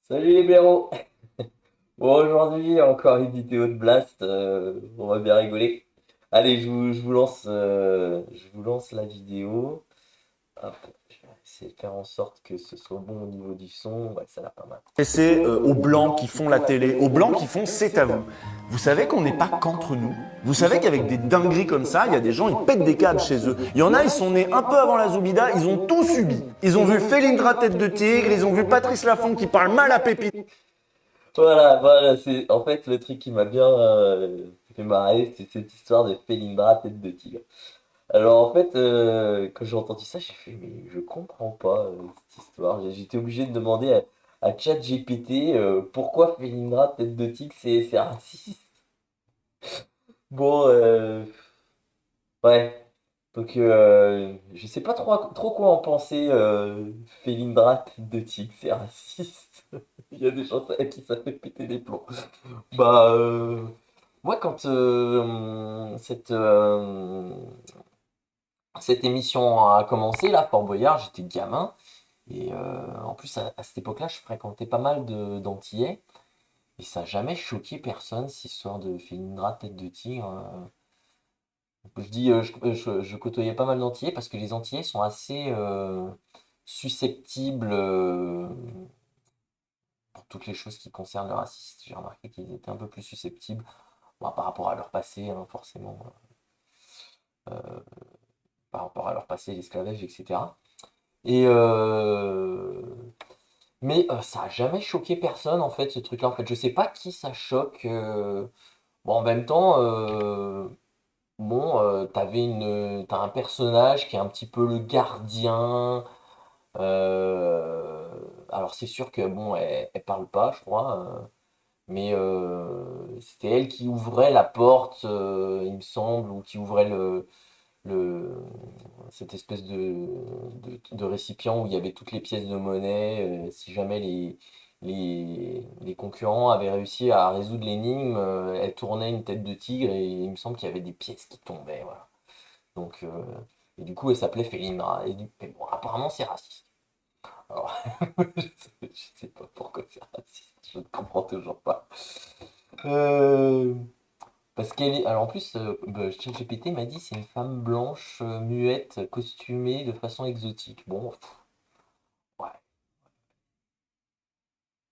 Salut les blaireaux! Bon, aujourd'hui, encore une vidéo de Blast, on va bien rigoler. Allez, je vous lance la vidéo. Hop, je vais essayer de faire en sorte que ce soit bon au niveau du son. Ouais, ça a l'air pas mal. C'est aux blancs qui font la télé, aux blancs qui font c'est à vous. Vous savez qu'on n'est pas qu'entre nous. Vous savez qu'avec des dingueries comme ça, il y a des gens, ils pètent des câbles chez eux. Il y en a, ils sont nés un peu avant la Zoubida, ils ont tout subi. Ils ont vu Félindra tête de tigre, ils ont vu Patrice Laffont qui parle mal à Pépite. Voilà, c'est en fait le truc qui m'a bien fait marrer, c'est cette histoire de Felindra tête de tigre. Alors en fait, quand j'ai entendu ça, j'ai fait, mais je comprends pas cette histoire. J'étais obligé de demander à ChatGPT pourquoi Felindra tête de tigre c'est raciste. Bon, ouais. Donc je sais pas trop quoi en penser. Felindra tête de tigre, c'est raciste. Il y a des gens à qui ça fait péter les plombs. Bah, moi quand cette émission a commencé, là, Fort Boyard, j'étais gamin. Et en plus, à cette époque-là, je fréquentais pas mal d'Antillais. Et ça n'a jamais choqué personne, cette histoire de Félindra tête de tigre. Je dis, je côtoyais pas mal d'Antillais parce que les Antillais sont assez susceptibles pour toutes les choses qui concernent le racisme. J'ai remarqué qu'ils étaient un peu plus susceptibles, bon, par rapport à leur passé, hein, forcément, par rapport à leur passé, l'esclavage, etc. Et mais ça a jamais choqué personne en fait ce truc-là. En fait, je sais pas qui ça choque. Bon, en même temps, bon, t'as un personnage qui est un petit peu le gardien. Alors c'est sûr que bon, elle parle pas, je crois, mais c'était elle qui ouvrait la porte, il me semble, ou qui ouvrait le, cette espèce de récipient où il y avait toutes les pièces de monnaie. Si jamais les concurrents avaient réussi à résoudre l'énigme, elle tournait une tête de tigre et il me semble qu'il y avait des pièces qui tombaient. Voilà. Donc, et du coup, elle s'appelait Félindra. Mais bon, apparemment, c'est raciste. Alors, je sais pas pourquoi c'est raciste. Je ne comprends toujours pas. Euh, Parce qu'elle est. Alors en plus, bah, ChatGPT m'a dit c'est une femme blanche, muette, costumée de façon exotique. Bon, ouais.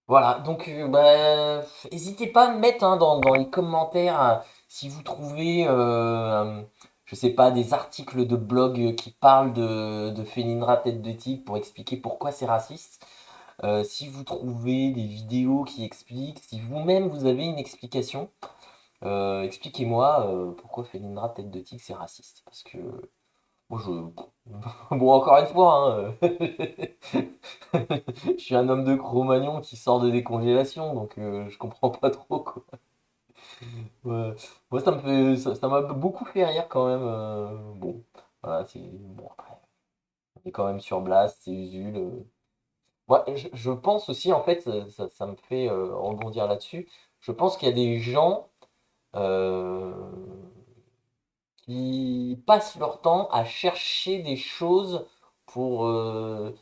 Voilà, donc bah, n'hésitez pas à me mettre hein, dans les commentaires si vous trouvez, je sais pas, des articles de blog qui parlent de Félindra tête de tigre pour expliquer pourquoi c'est raciste. Si vous trouvez des vidéos qui expliquent, si vous-même vous avez une explication. Expliquez-moi pourquoi Felindra tête de tigre c'est raciste. Parce que moi je. Bon encore une fois, hein, je suis un homme de Cro-Magnon qui sort de décongélation, donc je comprends pas trop quoi. Ouais. Moi ça m'a beaucoup fait rire quand même. Bon, voilà, c'est. Bon après, on est quand même sur Blast, c'est Usul. Moi je pense aussi en fait, ça me fait rebondir là-dessus. Je pense qu'il y a des gens. euh, qui passent leur temps à chercher des choses pour, euh,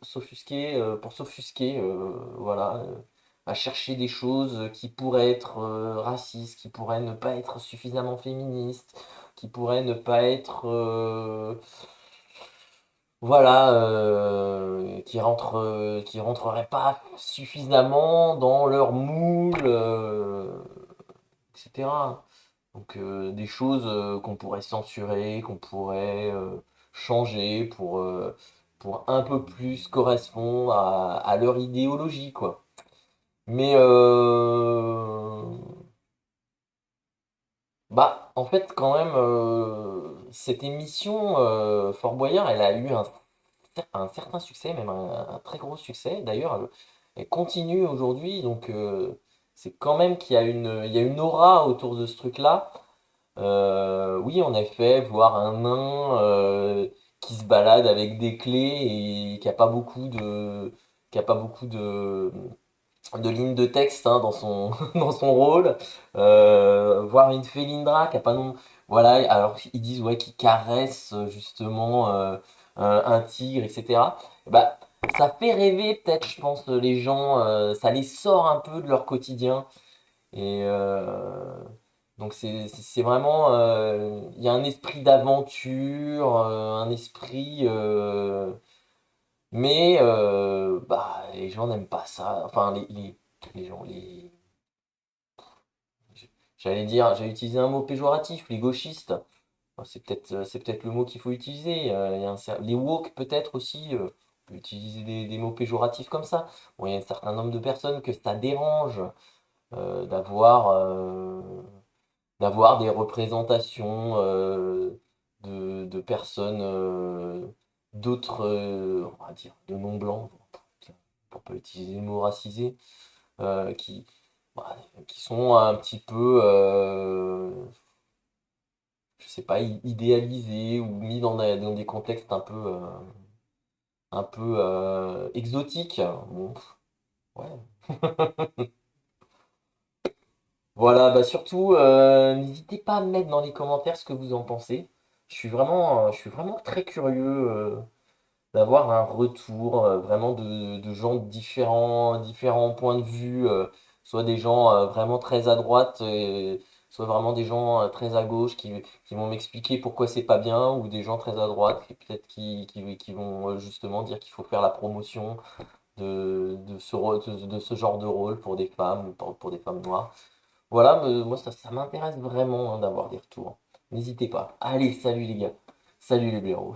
s'offusquer, voilà, à chercher des choses qui pourraient être racistes, qui pourraient ne pas être suffisamment féministes, qui pourraient ne pas être, voilà, qui rentreraient pas suffisamment dans leur moule, etc. Donc des choses qu'on pourrait censurer, qu'on pourrait changer pour un peu plus correspondre à leur idéologie, quoi. Mais bah en fait quand même cette émission Fort Boyard, elle a eu un certain succès, même un très gros succès. D'ailleurs, elle continue aujourd'hui, donc c'est quand même il y a une aura autour de ce truc-là. Oui, en effet, voir un nain qui se balade avec des clés et qui a pas beaucoup de lignes de texte hein, dans son, dans son rôle. Voir une Félindra qui a pas non. Voilà, alors ils disent ouais, qui caresse justement un tigre, etc. Bah, ça fait rêver peut-être, je pense, les gens, ça les sort un peu de leur quotidien. Et donc c'est vraiment, il y a un esprit d'aventure, un esprit, mais bah, les gens n'aiment pas ça. Enfin, les gens, j'allais utiliser un mot péjoratif, les gauchistes. Enfin, c'est peut-être le mot qu'il faut utiliser. Il y a les woke peut-être aussi. On peut utiliser des mots péjoratifs comme ça. Bon, il y a un certain nombre de personnes que ça dérange euh, d'avoir euh, d'avoir des représentations de personnes d'autres, on va dire, de non-blancs, pour pas utiliser le mot racisé, qui, bah, qui sont un petit peu, je sais pas, idéalisés ou mis dans des contextes un peu exotiques. Bon, ouais. Voilà, bah surtout, n'hésitez pas à me mettre dans les commentaires ce que vous en pensez. Je suis vraiment très curieux d'avoir un retour vraiment de gens de différents points de vue, soit des gens vraiment très à droite, soit vraiment des gens très à gauche qui vont m'expliquer pourquoi c'est pas bien, ou des gens très à droite qui peut-être qui vont justement dire qu'il faut faire la promotion de ce genre de rôle pour des femmes ou pour des femmes noires. Voilà, moi ça m'intéresse vraiment d'avoir des retours. N'hésitez pas. Allez, salut les gars. Salut les blaireaux.